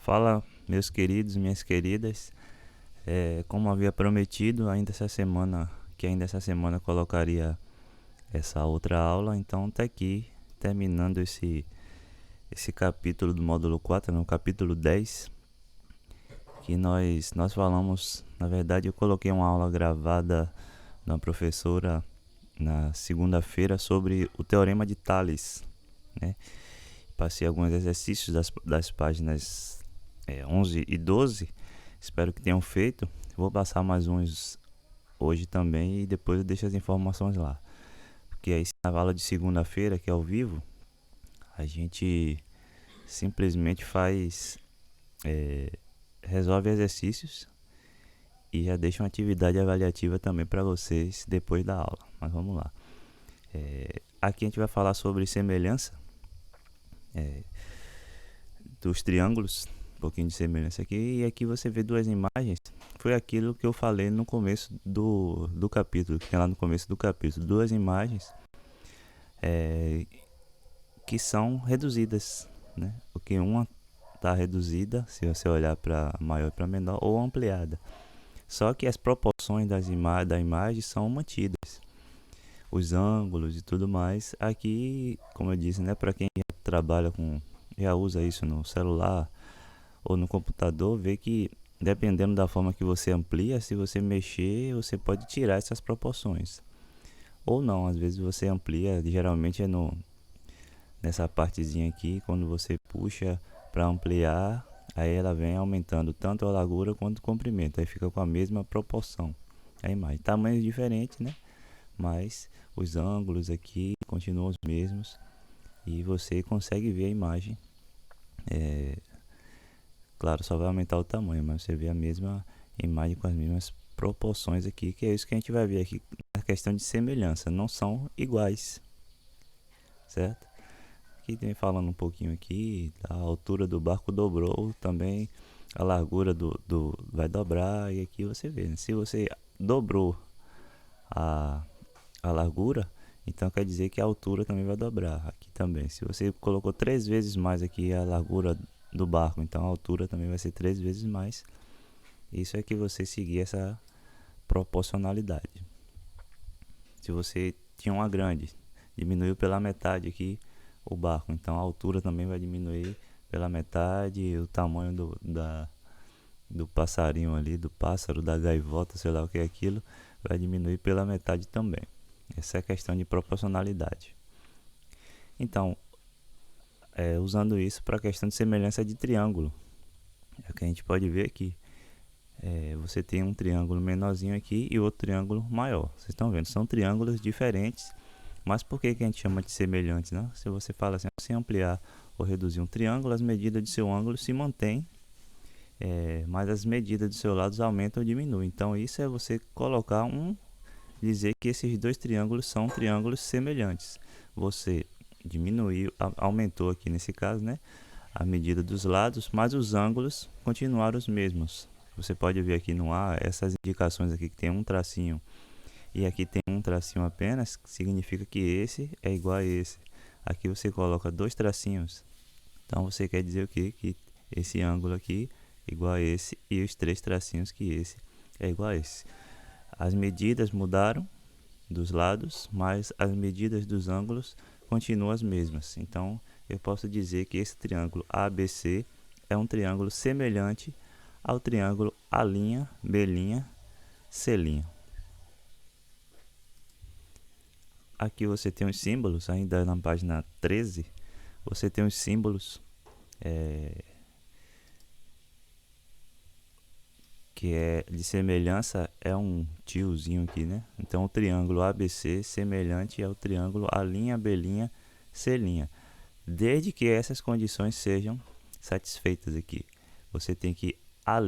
Fala, meus queridos, minhas queridas. Como havia prometido, ainda essa semana eu colocaria essa outra aula, então tá aqui, terminando esse capítulo do módulo 4, no capítulo 10, que nós falamos. Na verdade, eu coloquei uma aula gravada da professora na segunda-feira sobre o Teorema de Tales, né? Passei alguns exercícios das páginas 11 e 12. Espero que tenham feito. Vou passar mais uns hoje também e depois eu deixo as informações lá. Porque aí na aula de segunda-feira, que é ao vivo, a gente simplesmente resolve exercícios e já deixa uma atividade avaliativa também para vocês depois da aula. Mas vamos lá. Aqui a gente vai falar sobre semelhança dos triângulos, um pouquinho de semelhança aqui, e aqui você vê duas imagens. Foi aquilo que eu falei no começo do capítulo, que tem lá no começo do capítulo, duas imagens que são reduzidas, né? Porque uma está reduzida, se você olhar para maior e para menor, ou ampliada. Só que as proporções da imagem são mantidas, os ângulos e tudo mais. Aqui, como eu disse, né, para quem já usa isso no celular ou no computador, vê que dependendo da forma que você amplia, se você mexer, você pode tirar essas proporções. Ou não, às vezes você amplia, geralmente é nessa partezinha aqui, quando você puxa para ampliar, aí ela vem aumentando tanto a largura quanto o comprimento, aí fica com a mesma proporção a imagem. Tamanhos diferentes, né? Mas os ângulos aqui continuam os mesmos e você consegue ver a imagem. Claro, só vai aumentar o tamanho, mas você vê a mesma imagem com as mesmas proporções aqui, que é isso que a gente vai ver aqui na questão de semelhança. Não são iguais, certo? Aqui tem falando um pouquinho aqui, a altura do barco dobrou, também a largura vai dobrar, e aqui você vê, né? Se você dobrou a largura, então quer dizer que a altura também vai dobrar aqui também. Se você colocou 3 vezes mais aqui a largura do barco, então a altura também vai ser 3 vezes mais. Isso é que você seguir essa proporcionalidade. Se você tinha uma grande, diminuiu pela metade aqui o barco, então a altura também vai diminuir pela metade, o tamanho do passarinho ali, do pássaro, da gaivota, sei lá o que é aquilo, vai diminuir pela metade também. Essa é a questão de proporcionalidade. Então, usando isso para a questão de semelhança de triângulo, é o que a gente pode ver aqui. Você tem um triângulo menorzinho aqui e outro triângulo maior. Vocês estão vendo? São triângulos diferentes, mas por que a gente chama de semelhantes, né? Se você fala assim, se ampliar ou reduzir um triângulo, as medidas de seu ângulo se mantêm, mas as medidas dos seus lados aumentam ou diminuem. Então isso é você dizer que esses dois triângulos são triângulos semelhantes. Você aumentou aqui nesse caso, né, a medida dos lados, mas os ângulos continuaram os mesmos. Você pode ver aqui no A, essas indicações aqui que tem um tracinho e aqui tem um tracinho apenas, significa que esse é igual a esse. Aqui você coloca 2 tracinhos, então você quer dizer o quê? Que esse ângulo aqui é igual a esse e os 3 tracinhos que esse é igual a esse. As medidas mudaram dos lados, mas as medidas dos ângulos continuam as mesmas. Então eu posso dizer que esse triângulo ABC é um triângulo semelhante ao triângulo A', B', C'. Aqui você tem os símbolos, ainda na página 13, você tem os símbolos que é de semelhança, é um tiozinho aqui, né? Então o triângulo ABC semelhante ao triângulo A', B', C'. Desde que essas condições sejam satisfeitas aqui. Você tem que A'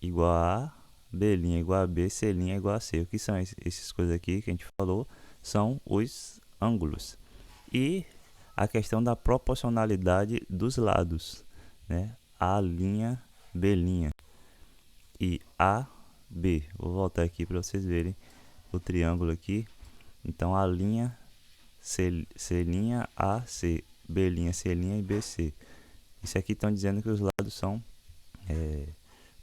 igual a A, B' igual a B, C' igual a C. O que são essas coisas aqui que a gente falou? São os ângulos. E a questão da proporcionalidade dos lados, né? A', B' e AB. Vou voltar aqui para vocês verem o triângulo aqui. Então A', C', AC, B', C' e BC. Isso aqui estão dizendo que os lados são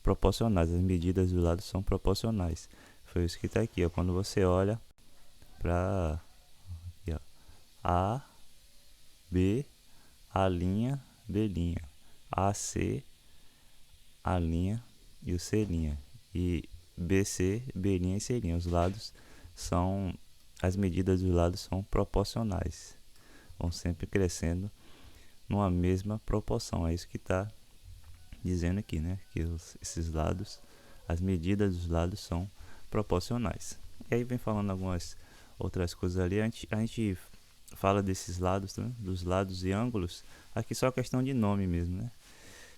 proporcionais, as medidas dos lados são proporcionais. Foi isso que está aqui, ó, quando você olha para A, B, A linha, B linha, AC, A linha e o C linha, e BC, B linha e C linha. Os lados são, as medidas dos lados são proporcionais, vão sempre crescendo numa mesma proporção. É isso que está dizendo aqui, né? Que esses lados, as medidas dos lados são proporcionais. E aí vem falando algumas outras coisas ali. A gente fala desses lados, né? Dos lados e ângulos. Aqui só questão de nome mesmo, né?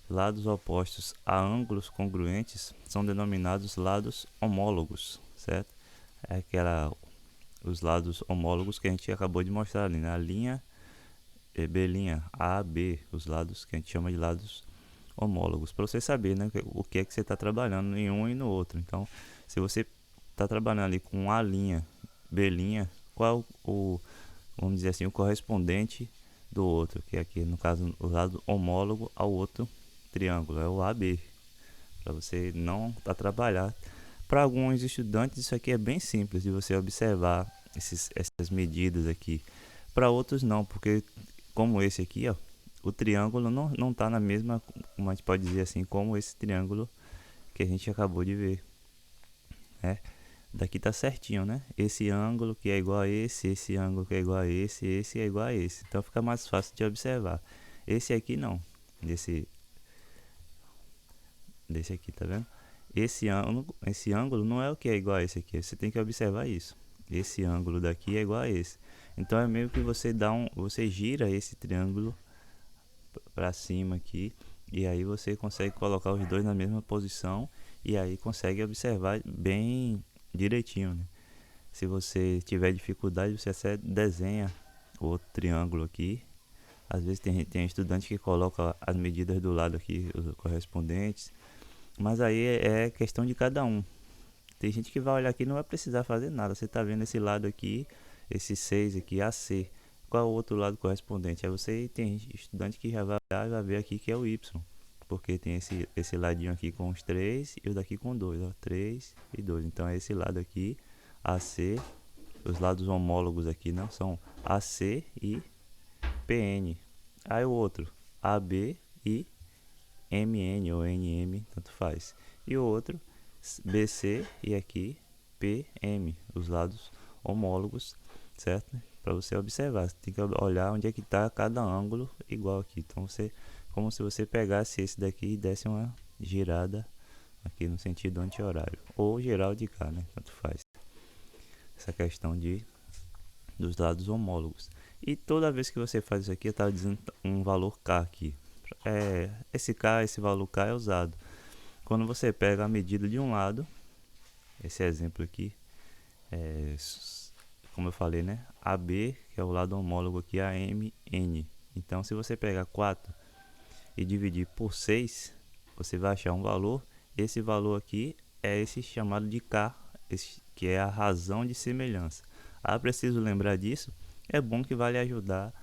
Lados opostos a ângulos congruentes são denominados lados homólogos, certo? É os lados homólogos que a gente acabou de mostrar ali, né? A linha B', A, B, os lados que a gente chama de lados homólogos, para você saber, né, o que é que você está trabalhando em um e no outro. Então, se você está trabalhando ali com A linha, B', qual vamos dizer assim, o correspondente do outro, que é aqui no caso o lado homólogo ao outro triângulo, é o AB, para você não trabalhar. Para alguns estudantes isso aqui é bem simples de você observar essas medidas aqui. Para outros não, porque como esse aqui, ó, o triângulo não está na mesma, como a gente pode dizer assim, como esse triângulo que a gente acabou de ver, né? Daqui tá certinho, né? Esse ângulo que é igual a esse ângulo que é igual a esse é igual a esse. Então fica mais fácil de observar. Esse aqui não, desse aqui, tá vendo? Esse ângulo não é o que é igual a esse aqui. Você tem que observar isso. Esse ângulo daqui é igual a esse. Então é meio que você você gira esse triângulo para cima aqui, e aí você consegue colocar os dois na mesma posição e aí consegue observar bem direitinho, né? Se você tiver dificuldade, você até desenha o outro triângulo aqui. Às vezes tem estudante que coloca as medidas do lado aqui, os correspondentes, mas aí é questão de cada um. Tem gente que vai olhar aqui e não vai precisar fazer nada. Você está vendo esse lado aqui, esse 6 aqui, AC. Qual é o outro lado correspondente? Aí você tem estudante que já vai olhar e vai ver aqui que é o Y. Porque tem esse ladinho aqui com os 3 e o daqui com 2. Ó, 3 e 2. Então é esse lado aqui, AC. Os lados homólogos aqui não são AC e PN. Aí o outro, AB e MN ou NM, tanto faz. E o outro, BC e aqui PM, os lados homólogos, certo? Para você observar, você tem que olhar onde é que está cada ângulo igual aqui. Então você, como se você pegasse esse daqui e desse uma girada aqui no sentido anti-horário, ou geral de cá, né? Tanto faz. Essa questão dos lados homólogos. E toda vez que você faz isso aqui, eu estava dizendo um valor K aqui. Esse valor K é usado quando você pega a medida de um lado. Esse exemplo aqui, como eu falei, né? AB, que é o lado homólogo aqui, AMN. Então, se você pegar 4 e dividir por 6, você vai achar um valor. Esse valor aqui é esse chamado de K, que é a razão de semelhança. Preciso lembrar disso. É bom que vai lhe ajudar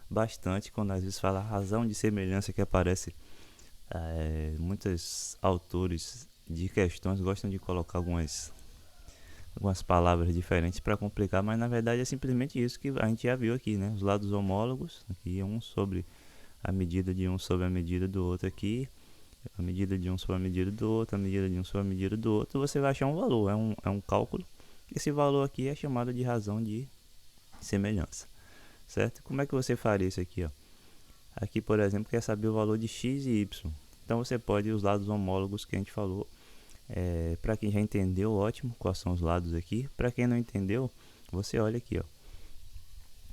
bastante quando às vezes fala razão de semelhança, que aparece. Muitos autores de questões gostam de colocar algumas palavras diferentes para complicar, mas na verdade é simplesmente isso que a gente já viu aqui, né? Os lados homólogos, aqui um sobre a medida de um sobre a medida do outro aqui, a medida de um sobre a medida do outro, a medida de um sobre a medida do outro, você vai achar um valor, é um cálculo. Esse valor aqui é chamado de razão de semelhança, certo? Como é que você faria isso aqui, ó? Aqui, por exemplo, quer saber o valor de x e y. Então você pode ir os lados homólogos que a gente falou. Para quem já entendeu, ótimo, quais são os lados aqui. Para quem não entendeu, você olha aqui, ó,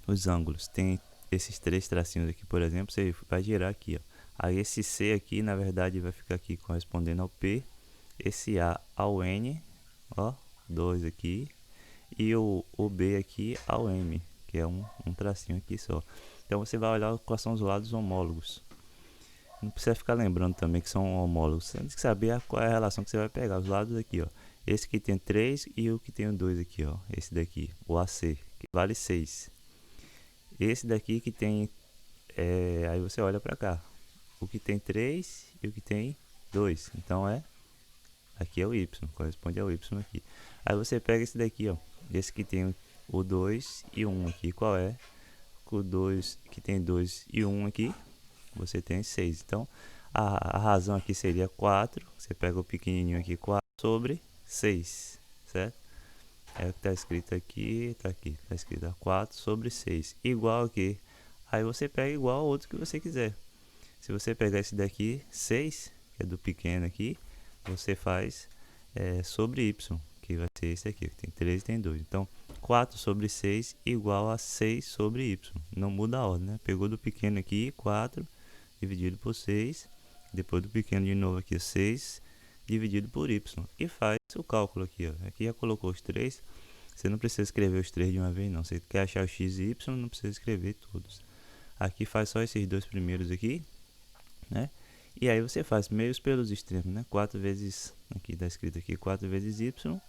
os ângulos. Tem esses 3 tracinhos aqui, por exemplo, você vai girar aqui, ó. Aí esse C aqui, na verdade, vai ficar aqui correspondendo ao P. Esse A ao N, ó, 2 aqui. E o B aqui ao M, que é um tracinho aqui só. Então você vai olhar quais são os lados homólogos. Não precisa ficar lembrando também que são homólogos. Você tem que saber qual é a relação que você vai pegar. Os lados aqui, ó. Esse que tem 3 e o que tem 2 aqui, ó. Esse daqui, o AC, que vale 6. Esse daqui que tem... aí você olha pra cá. O que tem 3 e o que tem 2. Então aqui é o y, corresponde ao y aqui. Aí você pega esse daqui, ó, esse que tem o 2 e 1 aqui, qual é? O 2 que tem 2 e 1 aqui, você tem 6. Então a razão aqui seria 4. Você pega o pequenininho aqui, 4 sobre 6, certo? É o que está escrito aqui, tá aqui, está escrito 4 sobre 6, igual aqui. Aí você pega igual ao outro que você quiser. Se você pegar esse daqui, 6, que é do pequeno aqui, você faz sobre y, que vai ser esse aqui, que tem 3 e tem 2. Então, 4 sobre 6 igual a 6 sobre y. Não muda a ordem, né? Pegou do pequeno aqui, 4 dividido por 6. Depois do pequeno de novo aqui, 6 dividido por y. E faz o cálculo aqui, ó. Aqui já colocou os 3. Você não precisa escrever os 3 de uma vez, não. Você quer achar o x e y, não precisa escrever todos. Aqui faz só esses dois primeiros aqui, né? E aí você faz meios pelos extremos, né? 4 vezes, aqui está escrito aqui, 4 vezes y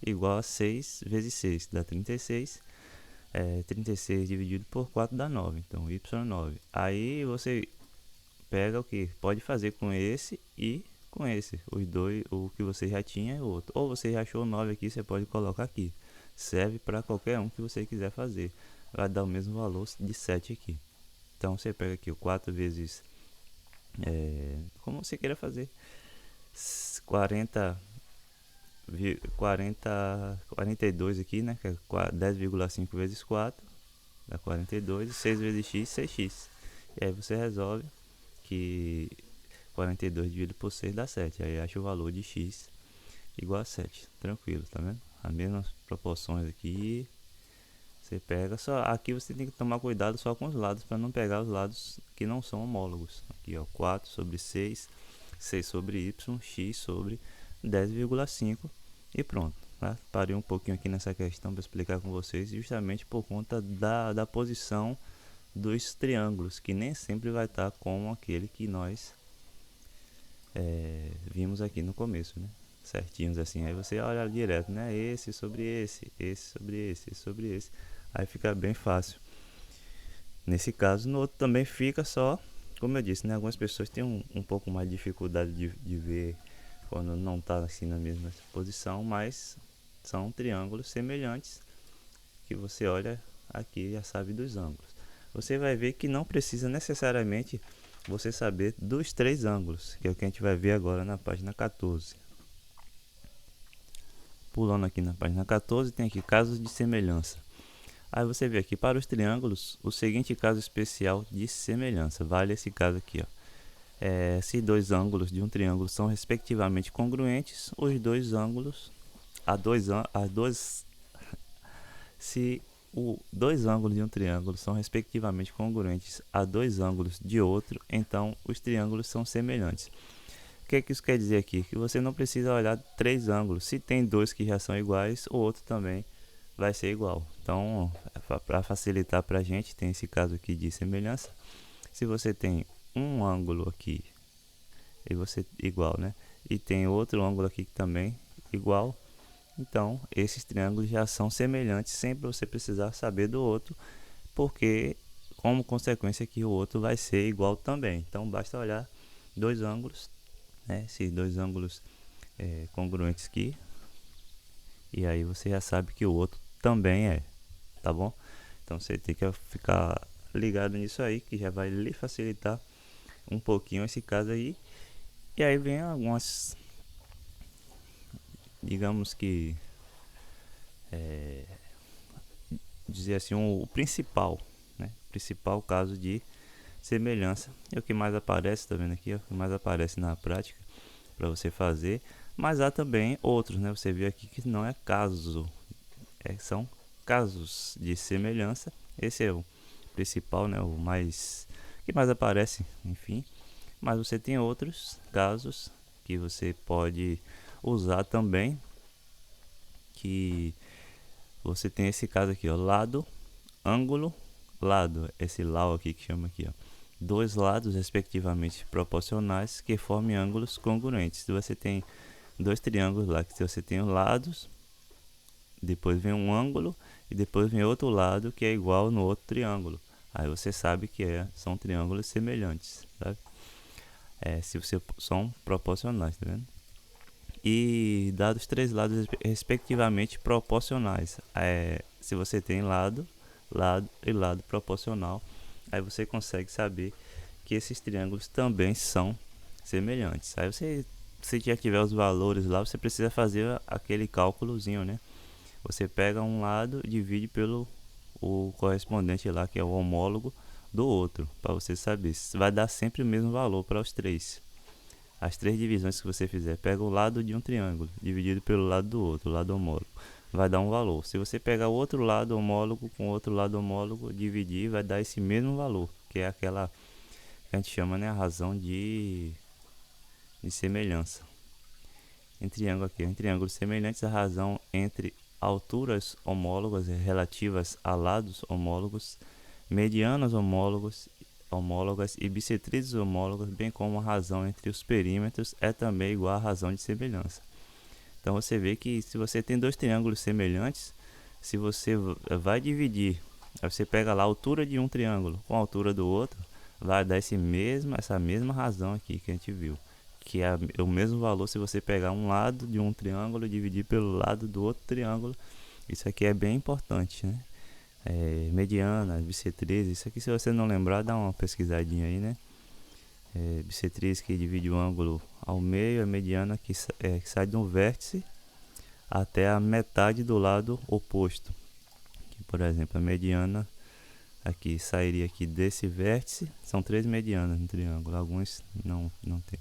igual a 6 vezes 6, dá 36. 36 dividido por 4 dá 9, então y é 9. Aí você pega o que? Pode fazer com esse e com esse. Os dois, o que você já tinha é o outro. Ou você já achou 9 aqui, você pode colocar aqui. Serve para qualquer um que você quiser fazer. Vai dar o mesmo valor de 7 aqui. Então você pega aqui o 4 vezes... como você queira fazer. 42 aqui, né? Que é 10,5 vezes 4 dá 42. 6 vezes x, 6x. E aí você resolve que 42 dividido por 6 dá 7. Aí acha o valor de x igual a 7. Tranquilo, tá vendo? As mesmas proporções aqui. Você pega, só aqui você tem que tomar cuidado só com os lados, para não pegar os lados que não são homólogos. Aqui, ó, 4 sobre 6, 6 sobre y, x sobre 10,5 e pronto. Tá? Parei um pouquinho aqui nessa questão para explicar com vocês, justamente por conta da posição dos triângulos, que nem sempre vai estar como aquele que nós vimos aqui no começo, né? Certinhos assim, aí você olha direto, né? Esse sobre esse, esse sobre esse, esse sobre esse, aí fica bem fácil. Nesse caso, no outro também fica, só como eu disse, né? Algumas pessoas têm um pouco mais de dificuldade de ver quando não está assim na mesma posição, mas são triângulos semelhantes que você olha aqui e já sabe dos ângulos. Você vai ver que não precisa necessariamente você saber dos 3 ângulos, que é o que a gente vai ver agora na página 14. Pulando aqui na página 14, tem aqui casos de semelhança. Aí você vê aqui para os triângulos o seguinte caso especial de semelhança. Vale esse caso aqui, ó. Se dois ângulos de um triângulo são respectivamente congruentes, os dois ângulos se dois ângulos de um triângulo são respectivamente congruentes a dois ângulos de outro, então os triângulos são semelhantes. O que isso quer dizer aqui? Que você não precisa olhar 3 ângulos. Se tem 2 que já são iguais, o outro também vai ser igual. Então, para facilitar para a gente, tem esse caso aqui de semelhança. Se você tem um ângulo aqui e você igual, né? E tem outro ângulo aqui também igual, então esses triângulos já são semelhantes, sem você precisar saber do outro, porque como consequência que o outro vai ser igual também. Então basta olhar dois ângulos, né? Esses dois ângulos congruentes aqui, e aí você já sabe que o outro também é, tá bom? Então você tem que ficar ligado nisso aí, que já vai lhe facilitar um pouquinho esse caso aí. E aí vem algumas, digamos que dizer assim, o principal, né? Principal caso de semelhança, é o que mais aparece, tá vendo aqui, ó, o que mais aparece na prática para você fazer. Mas há também outros, né? Você viu aqui que não é caso, são casos de semelhança. Esse é o principal, né? O mais que mais aparece, enfim. Mas você tem outros casos que você pode usar também, que você tem esse caso aqui, ó, lado, ângulo, lado, esse lau aqui que chama aqui, ó, dois lados respectivamente proporcionais que formem ângulos congruentes. Se você tem dois triângulos lá, que você tem os lados, depois vem um ângulo e depois vem outro lado que é igual no outro triângulo, aí você sabe que são triângulos semelhantes, sabe? se você são proporcionais, tá vendo? E dados três lados respectivamente proporcionais. Se você tem lado, lado e lado proporcional, aí você consegue saber que esses triângulos também são semelhantes. Aí você, se já tiver os valores lá, você precisa fazer aquele cálculozinho, né? Você pega um lado e divide pelo o correspondente lá, que é o homólogo do outro, para você saber. Vai dar sempre o mesmo valor para os três. As três divisões que você fizer, pega o lado de um triângulo, dividido pelo lado do outro, o lado homólogo, vai dar um valor. Se você pegar o outro lado homólogo com o outro lado homólogo, dividir, vai dar esse mesmo valor, que é aquela que a gente chama, né, a razão de semelhança. Em triângulos semelhantes, a razão entre alturas homólogas relativas a lados homólogos, medianas homólogas e bissetrizes homólogas, bem como a razão entre os perímetros é também igual à razão de semelhança. Então você vê que se você tem dois triângulos semelhantes, se você vai dividir, aí você pega lá a altura de um triângulo com a altura do outro, vai dar essa mesma razão aqui que a gente viu, que é o mesmo valor se você pegar um lado de um triângulo e dividir pelo lado do outro triângulo. Isso aqui é bem importante, né? Mediana, bissetriz, isso aqui se você não lembrar, dá uma pesquisadinha aí, né? Bissetriz que divide o ângulo ao meio, a mediana que sai de um vértice até a metade do lado oposto. Aqui, por exemplo, a mediana aqui sairia aqui desse vértice, são três medianas no triângulo, alguns não tem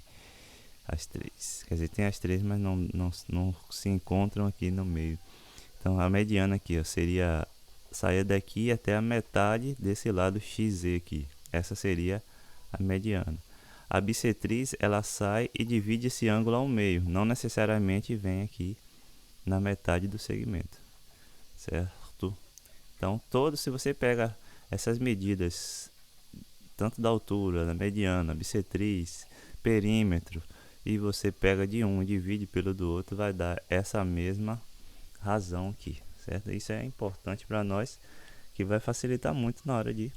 as três, quer dizer, tem as três, mas não se encontram aqui no meio. Então a mediana aqui, ó, seria sair daqui até a metade desse lado XZ aqui. Essa seria a mediana. A bissetriz, ela sai e divide esse ângulo ao meio, não necessariamente vem aqui na metade do segmento, certo? Então, se você pega essas medidas, tanto da altura, da mediana, bissetriz, perímetro, e você pega de um e divide pelo do outro, vai dar essa mesma razão aqui, certo? Isso é importante para nós, que vai facilitar muito na hora de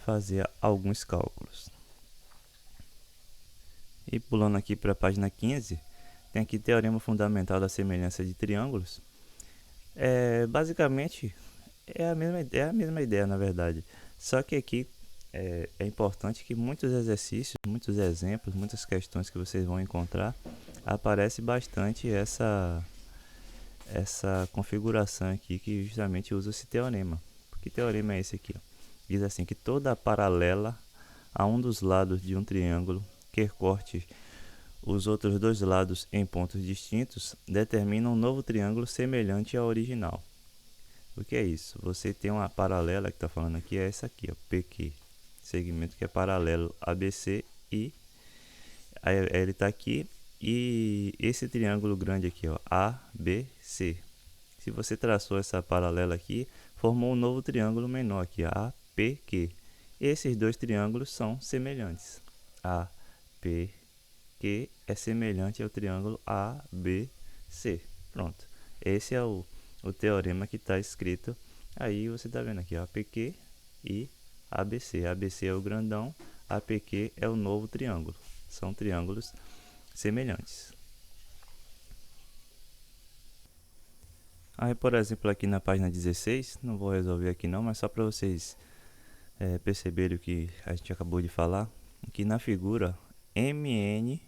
fazer alguns cálculos. E pulando aqui para a página 15, tem aqui teorema fundamental da semelhança de triângulos. Basicamente é a mesma ideia, na verdade. Só que aqui é importante que muitos exercícios, muitos exemplos, muitas questões que vocês vão encontrar, aparece bastante essa configuração aqui que justamente usa esse teorema. Que teorema é esse aqui? Diz assim que toda paralela a um dos lados de um triângulo que corte os outros dois lados em pontos distintos determina um novo triângulo semelhante ao original. O que é isso? Você tem uma paralela que está falando aqui, é essa aqui, ó, PQ, segmento que é paralelo ABC, e aí ele está aqui, e esse triângulo grande aqui, ó, ABC. Se você traçou essa paralela aqui, formou um novo triângulo menor aqui, APQ. Esses dois triângulos são semelhantes. APQ é semelhante ao triângulo ABC. Pronto. Esse é o teorema que está escrito aí. Você está vendo aqui, ó, APQ e ABC. ABC é o grandão, APQ é o novo triângulo. São triângulos semelhantes. Aí, por exemplo, aqui na página 16, não vou resolver aqui não, mas só para vocês perceberem o que a gente acabou de falar. Aqui na figura, MN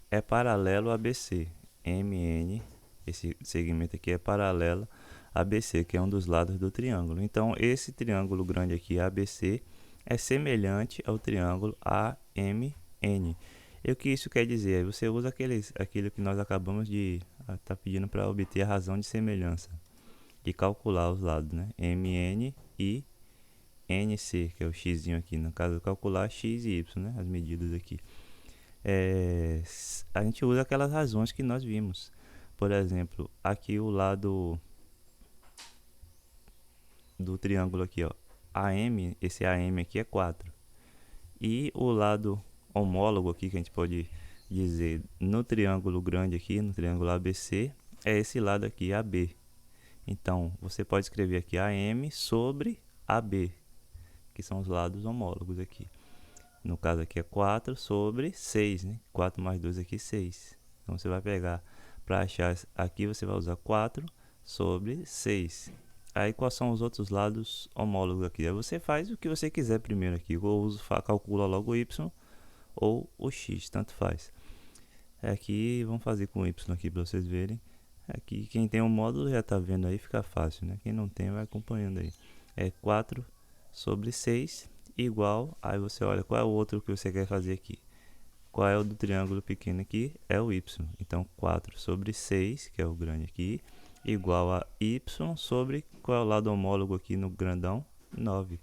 é paralelo a ABC. MN, esse segmento aqui é paralelo a ABC, que é um dos lados do triângulo. Então, esse triângulo grande aqui, ABC, é semelhante ao triângulo AMN. E o que isso quer dizer? Você usa aquilo que nós acabamos de estar pedindo para obter a razão de semelhança e calcular os lados, né? MN e NC, que é o x aqui. No caso, calcular x e y, né? As medidas aqui. A gente usa aquelas razões que nós vimos. Por exemplo, aqui o lado do triângulo aqui, ó, AM, esse AM aqui é 4. E o lado homólogo aqui, que a gente pode dizer no triângulo grande aqui, no triângulo ABC, é esse lado aqui, AB. Então, você pode escrever aqui AM sobre AB, que são os lados homólogos aqui. No caso aqui é 4 sobre 6, né? 4 mais 2 aqui, 6. Então você vai pegar, para achar aqui, você vai usar 4 sobre 6. Aí quais são os outros lados homólogos aqui? Aí você faz o que você quiser primeiro aqui. Ou calcula logo o y ou o x, tanto faz. Aqui, vamos fazer com y aqui para vocês verem. Aqui, quem tem um módulo já está vendo aí, fica fácil, né? Quem não tem, vai acompanhando aí. É 4 sobre 6 igual, aí você olha qual é o outro que você quer fazer aqui. Qual é o do triângulo pequeno aqui? É o y. Então, 4 sobre 6, que é o grande aqui, igual a y sobre, qual é o lado homólogo aqui no grandão? 9.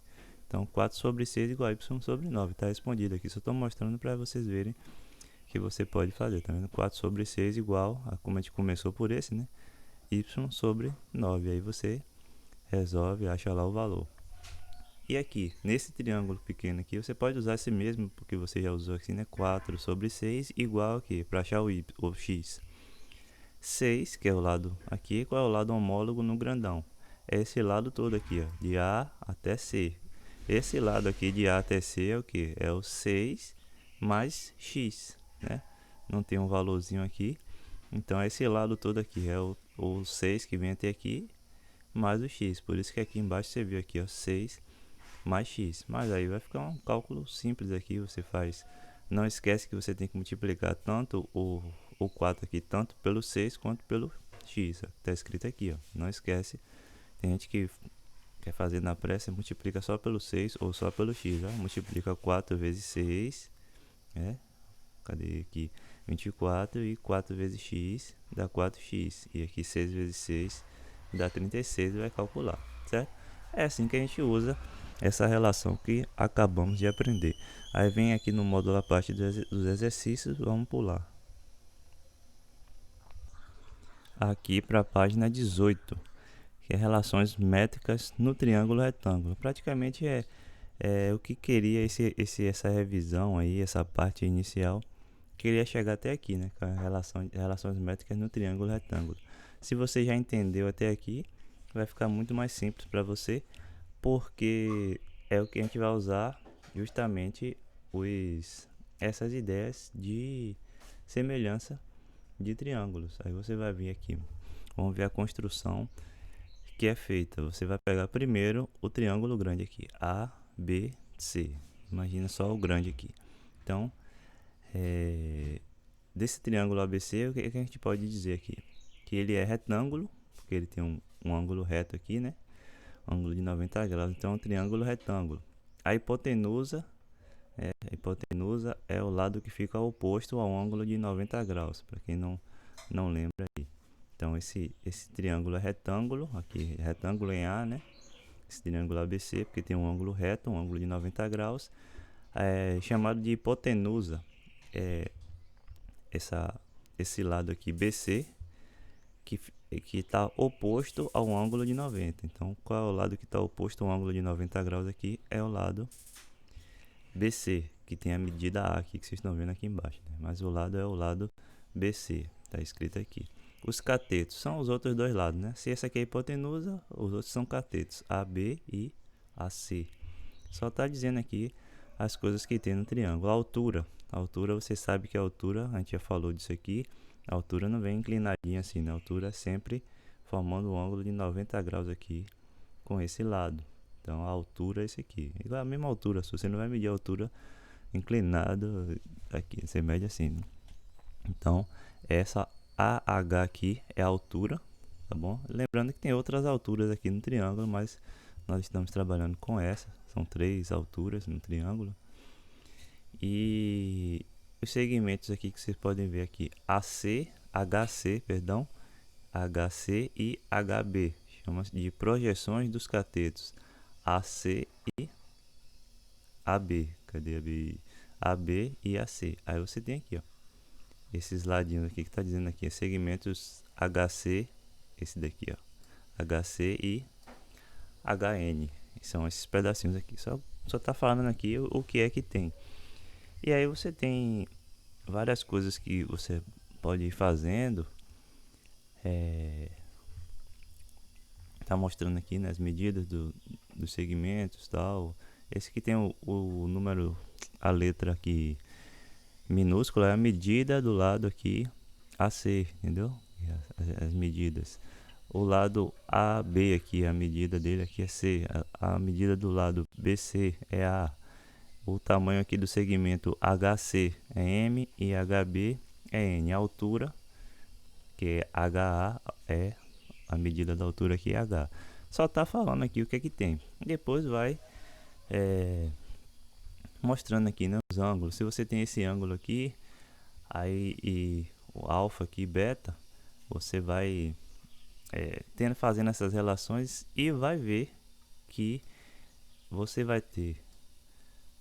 Então, 4 sobre 6 igual a y sobre 9. Está respondido aqui. Só estou mostrando para vocês verem que você pode fazer, tá vendo? 4 sobre 6 igual a, como a gente começou por esse, né? Y sobre 9. Aí você resolve, acha lá o valor. E aqui, nesse triângulo pequeno aqui, você pode usar esse mesmo, porque você já usou aqui, né? 4 sobre 6 igual aqui, para achar o x. 6, que é o lado aqui, qual é o lado homólogo no grandão? É esse lado todo aqui, ó, de A até C. Esse lado aqui de A até C é o que? É o 6 mais x, né? Não tem um valorzinho aqui. Então, esse lado todo aqui é o 6 que vem até aqui, mais o x. Por isso que aqui embaixo você viu aqui, ó, 6 mais x. Mas aí vai ficar um cálculo simples aqui, você faz. Não esquece que você tem que multiplicar tanto o 4 aqui, tanto pelo 6 quanto pelo x. Está escrito aqui, ó. Não esquece. Tem gente que quer fazer na pressa, multiplica só pelo 6 ou só pelo x. Ó. Multiplica 4 vezes 6, né? Cadê aqui? 24 e 4 vezes x dá 4x. E aqui 6 vezes 6 dá 36 e vai calcular, certo? É assim que a gente usa essa relação que acabamos de aprender. Aí vem aqui no módulo a parte dos exercícios, vamos pular. Aqui para a página 18, que é relações métricas no triângulo retângulo. Praticamente é o que queria essa revisão aí, essa parte inicial. Queria chegar até aqui, né, com a relações métricas no triângulo retângulo. Se você já entendeu até aqui, vai ficar muito mais simples para você, porque é o que a gente vai usar justamente essas ideias de semelhança de triângulos. Aí você vai vir aqui, vamos ver a construção que é feita. Você vai pegar primeiro o triângulo grande aqui, A, B, C. Imagina só o grande aqui. Então, desse triângulo ABC, o que a gente pode dizer aqui? Que ele é retângulo, porque ele tem um ângulo reto aqui, né? Ângulo de 90 graus, então é um triângulo retângulo. A hipotenusa é o lado que fica oposto ao ângulo de 90 graus, para quem não lembra aí. Então esse triângulo é retângulo, aqui retângulo em A, né? Esse triângulo ABC, porque tem um ângulo reto, um ângulo de 90 graus, é chamado de hipotenusa. Esse lado aqui BC, que está oposto ao ângulo de 90. Então, qual é o lado que está oposto ao ângulo de 90 graus aqui? É o lado BC, que tem a medida A aqui, que vocês estão vendo aqui embaixo. Né? Mas o lado é o lado BC, está escrito aqui. Os catetos são os outros dois lados, né? Se essa aqui é a hipotenusa, os outros são catetos, AB e AC. Só está dizendo aqui as coisas que tem no triângulo. A altura, você sabe que a altura, a gente já falou disso aqui, a altura não vem inclinadinha assim, né? A altura é sempre formando um ângulo de 90 graus aqui com esse lado. Então a altura é esse aqui, igual a mesma altura, se você não vai medir a altura inclinado aqui, você mede assim, né? Então essa AH aqui é a altura, tá bom? Lembrando que tem outras alturas aqui no triângulo, mas nós estamos trabalhando com essa, são 3 alturas no triângulo. E os segmentos aqui que vocês podem ver aqui, HC e HB, chama-se de projeções dos catetos AC e AB. Cadê AB? AB e AC. Aí você tem aqui, ó, esses ladinhos aqui que está dizendo aqui, segmentos HC, esse daqui, ó, HC e HN. São esses pedacinhos aqui. Só tá falando aqui o que é que tem. E aí você tem várias coisas que você pode ir fazendo. Tá mostrando aqui, né, as medidas dos segmentos, tal, Esse que tem o número, a letra aqui minúscula, é a medida do lado aqui AC, entendeu? As medidas. O lado AB aqui, a medida dele aqui é C. A medida do lado BC é A. O tamanho aqui do segmento HC é M e HB é N. A altura, que é HA, é a medida da altura aqui é H. Só tá falando aqui o que é que tem. Depois vai mostrando aqui, né, os ângulos. Se você tem esse ângulo aqui, aí e o alfa aqui, beta, você vai fazendo essas relações e vai ver que você vai ter.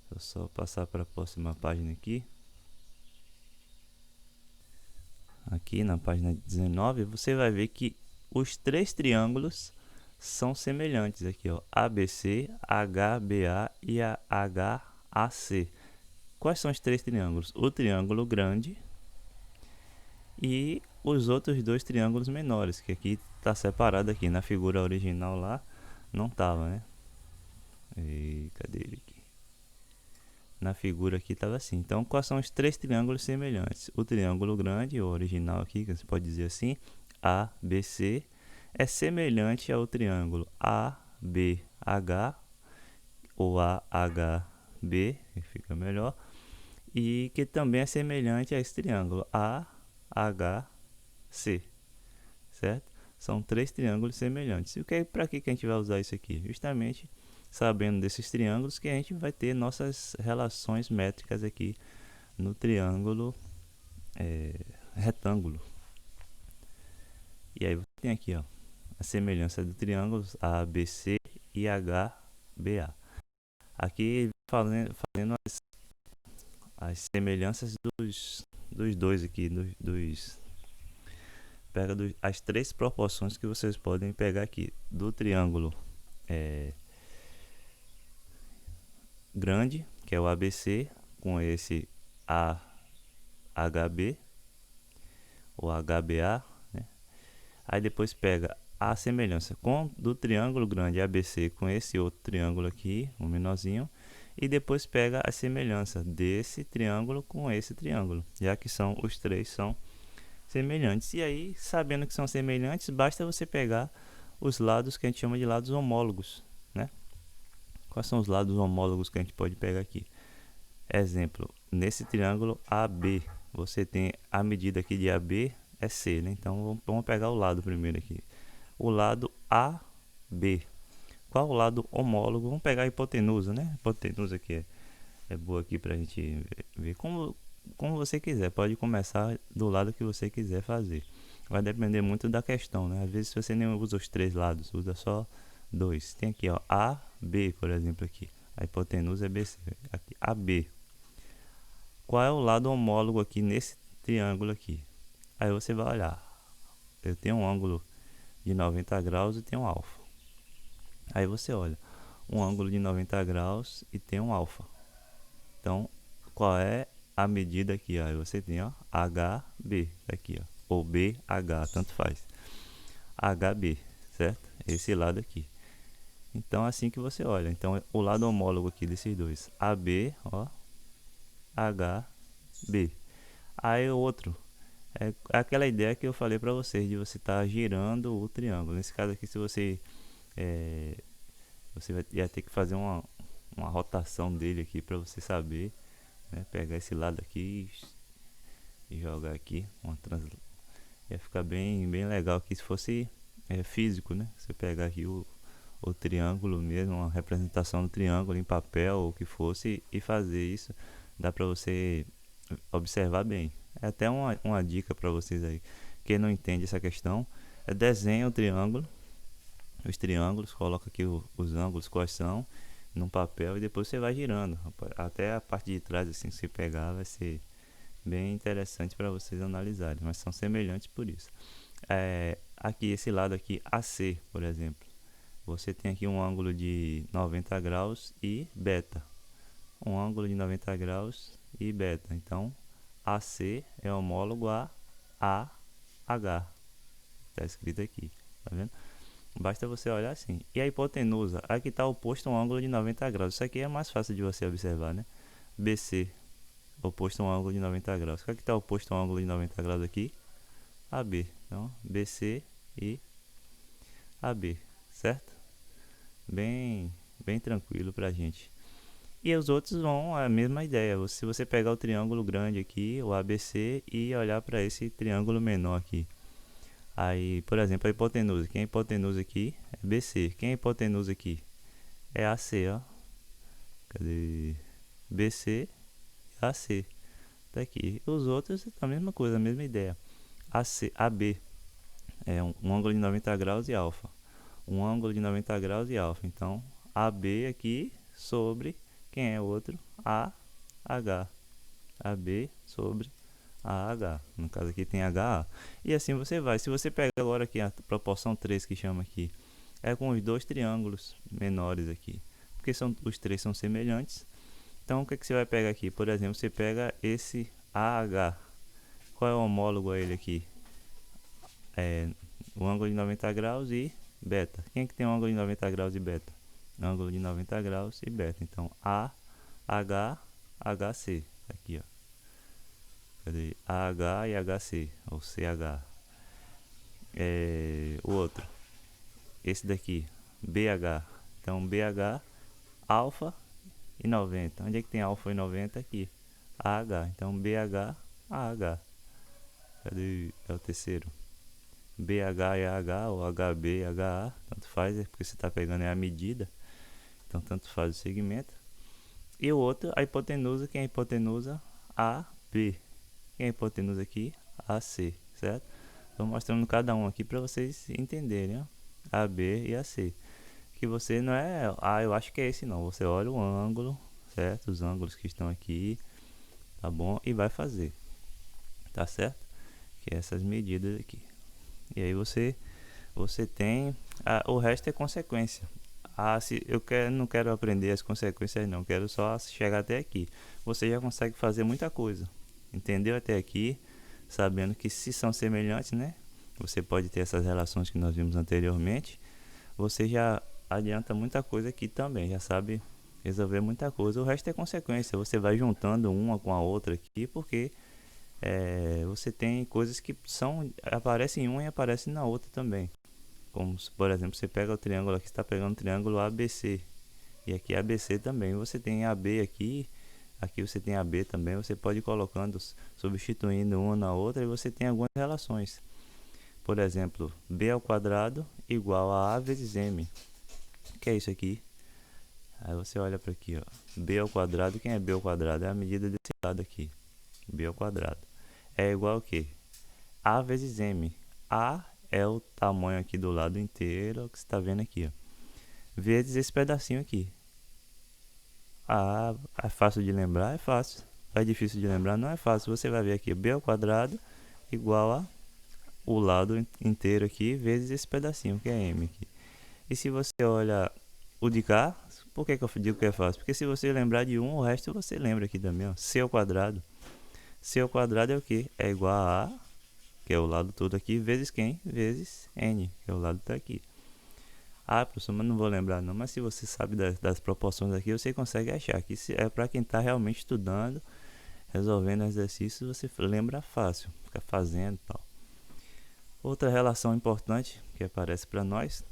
Vou só passar para a próxima página aqui. Aqui na página 19, você vai ver que os três triângulos são semelhantes aqui, ó, ABC, HBA e a HAC. Quais são os três triângulos? O triângulo grande e os outros dois triângulos menores, que aqui está separado aqui na figura original lá, não estava, né? E cadê ele aqui? Na figura aqui estava assim. Então, quais são os três triângulos semelhantes? O triângulo grande, o original aqui, que você pode dizer assim, ABC, é semelhante ao triângulo ABH ou AHB, que fica melhor, e que também é semelhante a esse triângulo AHC, certo? São três triângulos semelhantes. E para que a gente vai usar isso aqui? Justamente sabendo desses triângulos que a gente vai ter nossas relações métricas aqui no triângulo retângulo. E aí você tem aqui, ó, a semelhança do triângulos ABC e HBA. Aqui fazendo as semelhanças dos dois aqui, pega as três proporções que vocês podem pegar aqui do triângulo grande, que é o ABC, com esse AHB ou HBA, né? Aí depois pega a semelhança do triângulo grande ABC com esse outro triângulo aqui, um menorzinho, e depois pega a semelhança desse triângulo com esse triângulo, já que os três são semelhantes. E aí, sabendo que são semelhantes, basta você pegar os lados que a gente chama de lados homólogos, né? Quais são os lados homólogos que a gente pode pegar aqui? Exemplo, nesse triângulo AB, você tem a medida aqui de AB é C, né? Então vamos pegar o lado primeiro aqui. O lado AB. Qual o lado homólogo? Vamos pegar a hipotenusa, né? A hipotenusa aqui é boa aqui pra gente ver como você quiser. Pode começar do lado que você quiser fazer. Vai depender muito da questão, né? Às vezes você nem usa os três lados, usa só dois. Tem aqui, ó, AB, por exemplo, aqui. A hipotenusa é BC. Aqui, AB. Qual é o lado homólogo aqui nesse triângulo aqui? Aí você vai olhar. Eu tenho um ângulo de 90 graus e tenho um alfa. Aí você olha um ângulo de 90 graus e tem um alfa. Então, qual é a medida aqui? Aí você tem, ó, HB aqui, ó, ou BH, tanto faz. HB, certo? Esse lado aqui. Então, assim que você olha. Então, o lado homólogo aqui desses dois, AB, ó, HB. Aí o outro é aquela ideia que eu falei para vocês de você estar girando o triângulo. Nesse caso aqui, se você ia ter que fazer uma rotação dele aqui para você saber, né? Pegar esse lado aqui e jogar aqui ia ficar bem legal aqui se fosse físico, né? Você pegar aqui o triângulo mesmo, uma representação do triângulo em papel ou o que fosse e fazer isso, dá para você observar bem. É até uma dica para vocês aí, quem não entende essa questão, desenha o triângulo, os triângulos, coloca aqui os ângulos quais são num papel e depois você vai girando até a parte de trás, assim, se pegar vai ser bem interessante para vocês analisarem, mas são semelhantes por isso. Aqui esse lado aqui AC, por exemplo, você tem aqui um ângulo de 90 graus e beta, um ângulo de 90 graus e beta. Então AC é homólogo a AH, está escrito aqui, tá vendo? Basta você olhar assim. E a hipotenusa, aqui está oposto a um ângulo de 90 graus. Isso aqui é mais fácil de você observar, né? BC, oposto a um ângulo de 90 graus. O que está oposto a um ângulo de 90 graus aqui? AB. Então, BC e AB, certo? Bem tranquilo pra gente. E os outros vão a mesma ideia. Se você pegar o triângulo grande aqui, o ABC, e olhar para esse triângulo menor aqui. Aí, por exemplo, a hipotenusa. Quem é a hipotenusa aqui? É BC. Quem é a hipotenusa aqui? É AC, ó. Cadê? BC e AC. Tá aqui. Os outros, a mesma coisa, a mesma ideia. AC, AB é um ângulo de 90 graus e alfa. Um ângulo de 90 graus e alfa. Então, AB aqui sobre, quem é o outro? AH. AB sobre AH. No caso aqui tem HA. E assim você vai. Se você pega agora aqui a proporção 3 que chama aqui, é com os dois triângulos menores aqui. Porque os três são semelhantes. Então o que, que você vai pegar aqui? Por exemplo, você pega esse AH. Qual é o homólogo a ele aqui? É o ângulo de 90 graus e beta. Quem é que tem um ângulo de 90 graus e beta? Ângulo de 90 graus e beta. Então AH, HC. Aqui, ó. Cadê? AH e HC, ou CH. O outro, esse daqui, BH. Então BH, alfa e 90. Onde é que tem alfa e 90? Aqui, AH. Então BH, AH. Cadê? É o terceiro. BH e AH, ou HB e HA, tanto faz, porque você está pegando a medida. Então tanto faz o segmento. E o outro, a hipotenusa. Quem é a hipotenusa? AB. Quem é a hipotenusa aqui? AC, certo? Estou mostrando cada um aqui para vocês entenderem, ó. A, B e a C. Que você não é, eu acho que é esse não. Você olha o ângulo, certo? Os ângulos que estão aqui, tá bom? E vai fazer, tá certo? Que é essas medidas aqui. E aí você tem, o resto é consequência. Se eu não quero aprender as consequências não, quero só chegar até aqui. Você já consegue fazer muita coisa. Entendeu até aqui? Sabendo que se são semelhantes, né? Você pode ter essas relações que nós vimos anteriormente. Você já adianta muita coisa aqui também, já sabe resolver muita coisa. O resto é consequência. Você vai juntando uma com a outra aqui, porque você tem coisas que aparecem em uma e aparecem na outra também. Como, por exemplo, você pega o triângulo aqui, está pegando o triângulo ABC. E aqui é ABC também. Você tem AB aqui. Aqui você tem AB também, você pode ir colocando, substituindo uma na outra, e você tem algumas relações. Por exemplo, B ao quadrado igual a vezes M. O que é isso aqui? Aí você olha para aqui, ó. B ao quadrado, quem é B ao quadrado? É a medida desse lado aqui. B ao quadrado. É igual a quê? A vezes M. A é o tamanho aqui do lado inteiro, que você está vendo aqui, ó. Vezes esse pedacinho aqui. É fácil de lembrar? É fácil. É difícil de lembrar? Não é fácil. Você vai ver aqui, b ao quadrado igual a o lado inteiro aqui vezes esse pedacinho, que é m aqui. E se você olha o de cá, por que eu digo que é fácil? Porque se você lembrar de um, o resto você lembra aqui também, ó. C ao quadrado. C ao quadrado é o que? É igual a que é o lado todo aqui, vezes quem? Vezes n, que é o lado que tá aqui. Professor, mas não vou lembrar não, mas se você sabe das proporções aqui, você consegue achar que é para quem está realmente estudando, resolvendo exercícios, você lembra fácil, fica fazendo e tal. Outra relação importante que aparece para nós,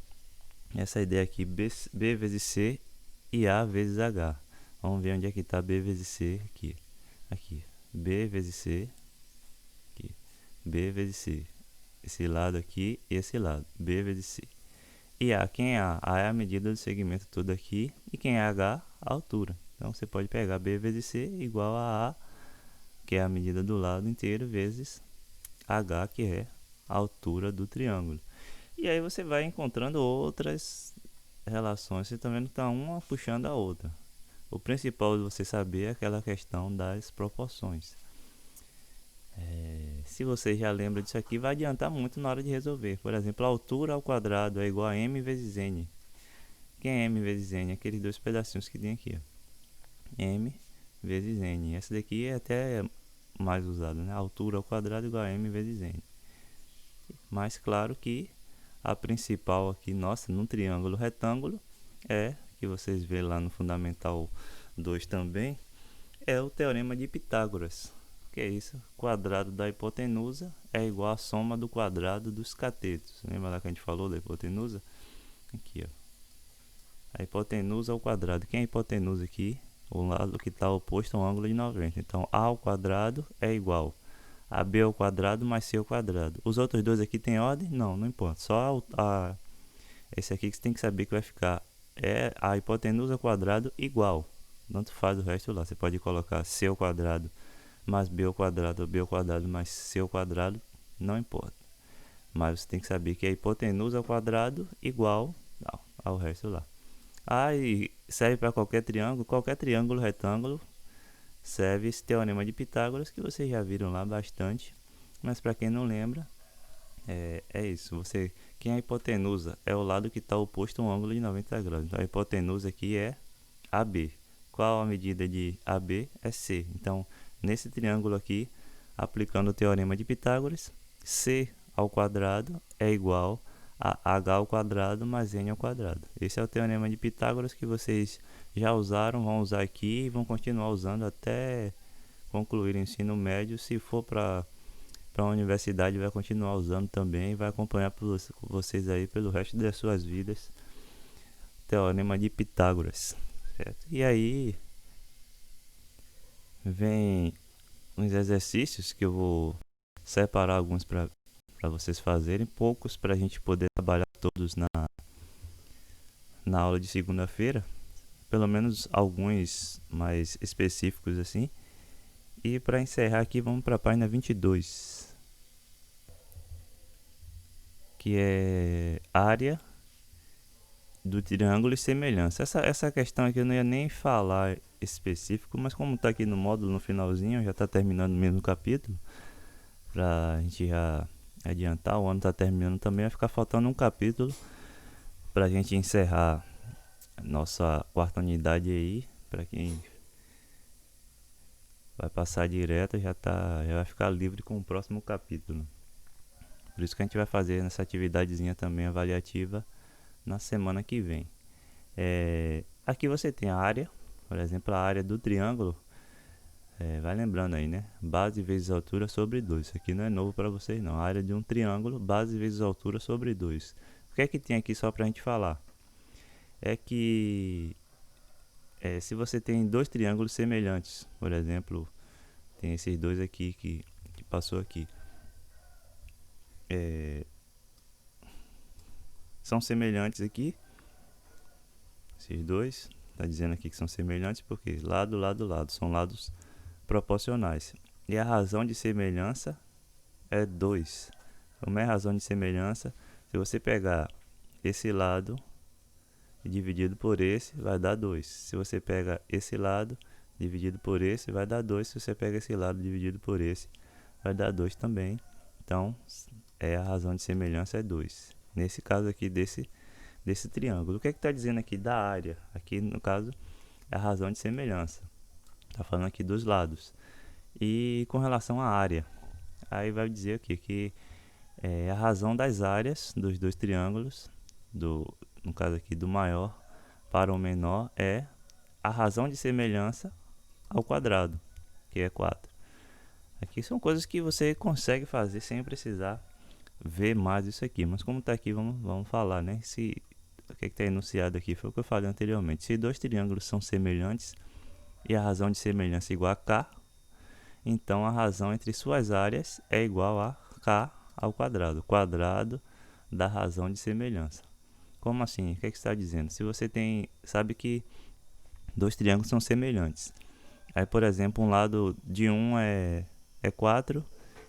essa ideia aqui, B vezes C e A vezes H. Vamos ver onde é que está B vezes C aqui. Aqui, B vezes C, aqui, B vezes C. Esse lado aqui e esse lado, B vezes C. E A, quem é A? A é a medida do segmento todo aqui. E quem é H? A altura. Então você pode pegar B vezes C igual a A, que é a medida do lado inteiro, vezes H, que é a altura do triângulo. E aí você vai encontrando outras relações. Você também está uma puxando a outra. O principal de você saber é aquela questão das proporções. Se você já lembra disso aqui, vai adiantar muito na hora de resolver. Por exemplo, a altura ao quadrado é igual a m vezes n. Quem é m vezes n? Aqueles dois pedacinhos que tem aqui, ó. M vezes n. Essa daqui é até mais usada, né? A altura ao quadrado é igual a m vezes n. Mas claro que a principal aqui, nossa, num triângulo retângulo, que vocês vê lá no Fundamental 2 também, é o Teorema de Pitágoras. Que é isso? O quadrado da hipotenusa é igual à soma do quadrado dos catetos. Lembra lá que a gente falou da hipotenusa? Aqui, ó. A hipotenusa ao quadrado. Quem é a hipotenusa aqui? O lado que está oposto ao ângulo de 90. Então, A ao quadrado é igual a B ao quadrado mais C ao quadrado. Os outros dois aqui tem ordem? Não, não importa. Só esse aqui que você tem que saber que vai ficar é a hipotenusa ao quadrado igual. Tanto faz o resto lá. Você pode colocar C ao quadrado mais B ao quadrado, ou B ao quadrado mais C ao quadrado, não importa. Mas você tem que saber que a hipotenusa ao quadrado igual ao resto lá. E serve para qualquer triângulo retângulo, serve esse teorema de Pitágoras, que vocês já viram lá bastante. Mas para quem não lembra, é isso. Quem é a hipotenusa? É o lado que está oposto a um ângulo de 90 graus. Então a hipotenusa aqui é AB. Qual a medida de AB? É C. Então, nesse triângulo aqui, aplicando o teorema de Pitágoras, C ao quadrado é igual a H ao quadrado mais N ao quadrado. Esse é o teorema de Pitágoras que vocês já usaram, vão usar aqui e vão continuar usando até concluir o ensino médio. Se for para a universidade, vai continuar usando também e vai acompanhar vocês aí pelo resto das suas vidas. Teorema de Pitágoras, certo? E aí vem uns exercícios que eu vou separar alguns para vocês fazerem, poucos para a gente poder trabalhar todos na aula de segunda-feira, pelo menos alguns mais específicos assim. E para encerrar aqui, vamos para a página 22, que é área do triângulo e semelhança. Essa questão aqui eu não ia nem falar específico, mas como está aqui no módulo no finalzinho, já está terminando o mesmo capítulo, para a gente já adiantar, o ano está terminando também, vai ficar faltando um capítulo para a gente encerrar nossa quarta unidade aí. Para quem vai passar direto, já vai ficar livre com o próximo capítulo. Por isso que a gente vai fazer nessa atividadezinha também avaliativa na semana que vem. Aqui você tem a área, por exemplo, a área do triângulo. Vai lembrando aí, né? Base vezes altura sobre 2. Isso aqui não é novo para vocês não. A área de um triângulo, base vezes altura sobre 2. O que é que tem aqui só para a gente falar? É que se você tem dois triângulos semelhantes, por exemplo, tem esses dois aqui que passou aqui. São semelhantes aqui. Esses dois, está dizendo aqui que são semelhantes porque lado, lado, lado. São lados proporcionais. E a razão de semelhança é 2. Como é a razão de semelhança? Se você pegar esse lado dividido por esse, vai dar 2. Se você pega esse lado dividido por esse, vai dar 2. Se você pega esse lado dividido por esse, vai dar 2 também. Então, a razão de semelhança é 2. Nesse caso aqui desse triângulo. O que é que está dizendo aqui da área? Aqui, no caso, é a razão de semelhança. Está falando aqui dos lados. E com relação à área, aí vai dizer aqui que a razão das áreas dos dois triângulos, no caso aqui do maior para o menor, é a razão de semelhança ao quadrado, que é 4. Aqui são coisas que você consegue fazer sem precisar ver mais isso aqui. Mas como está aqui, vamos falar, né? O que está enunciado aqui foi o que eu falei anteriormente. Se dois triângulos são semelhantes e a razão de semelhança é igual a K, então a razão entre suas áreas é igual a K ao quadrado. Quadrado da razão de semelhança. Como assim? O que está dizendo? Se você sabe que dois triângulos são semelhantes. Aí, por exemplo, um lado de um é 4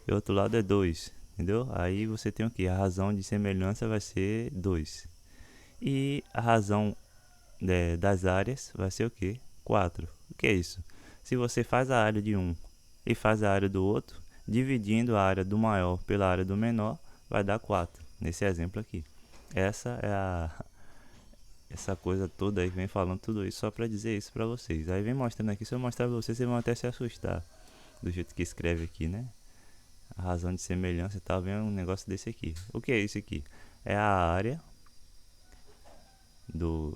e o outro lado é 2. Entendeu? Aí você tem o que? A razão de semelhança vai ser 2. E a razão das áreas vai ser o que? 4. O que é isso? Se você faz a área de um e faz a área do outro, dividindo a área do maior pela área do menor, vai dar 4. Nesse exemplo aqui. Essa é essa coisa toda aí, vem falando tudo isso só para dizer isso para vocês. Aí vem mostrando aqui, se eu mostrar para vocês, vocês vão até se assustar do jeito que escreve aqui, né? A razão de semelhança e tal, vem um negócio desse aqui. O que é isso aqui? é a área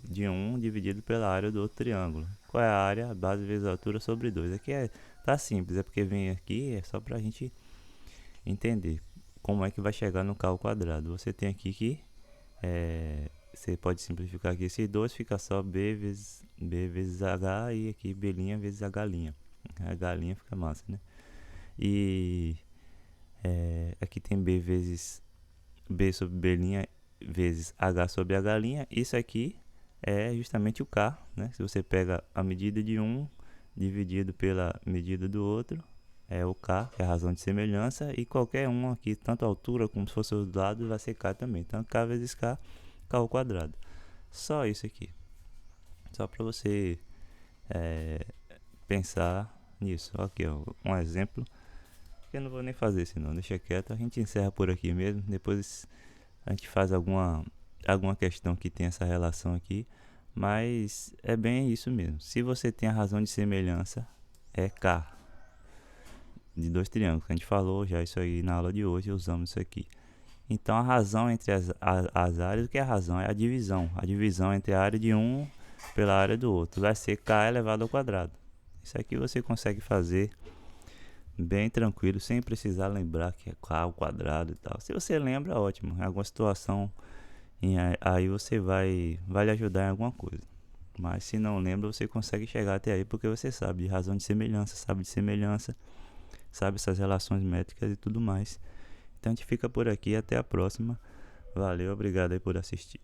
de um dividido pela área do outro triângulo. Qual é a área? Base vezes altura sobre 2. Aqui tá simples, é porque vem aqui, é só pra gente entender como é que vai chegar no k ao quadrado. Você tem aqui que você pode simplificar aqui esses dois, fica só b vezes h, e aqui b' vezes h'. A galinha fica massa, né? E aqui tem b sobre b' vezes h sobre h'. Isso aqui é justamente o k, né? Se você pega a medida de um dividido pela medida do outro, é o k, que é a razão de semelhança, e qualquer um aqui, tanto a altura como se fosse os lados, vai ser k também. Então k vezes k, k ao quadrado. Só isso aqui. Só para você pensar nisso. Aqui, ó, um exemplo. Eu não vou nem fazer isso não, deixa quieto. A gente encerra por aqui mesmo. Depois a gente faz alguma questão que tem essa relação aqui. Mas é bem isso mesmo. Se você tem a razão de semelhança, é k de dois triângulos. A gente falou já isso aí na aula de hoje, usamos isso aqui. Então a razão entre as áreas, o que é a razão? É a divisão. A divisão entre a área de um pela área do outro. Vai ser k elevado ao quadrado. Isso aqui você consegue fazer bem tranquilo, sem precisar lembrar que é k ao quadrado e tal. Se você lembra, ótimo. Em alguma situação, aí você vai lhe ajudar em alguma coisa. Mas se não lembra, você consegue chegar até aí porque você sabe de razão de semelhança, sabe essas relações métricas e tudo mais. Então a gente fica por aqui, até a próxima. Valeu, obrigado aí por assistir.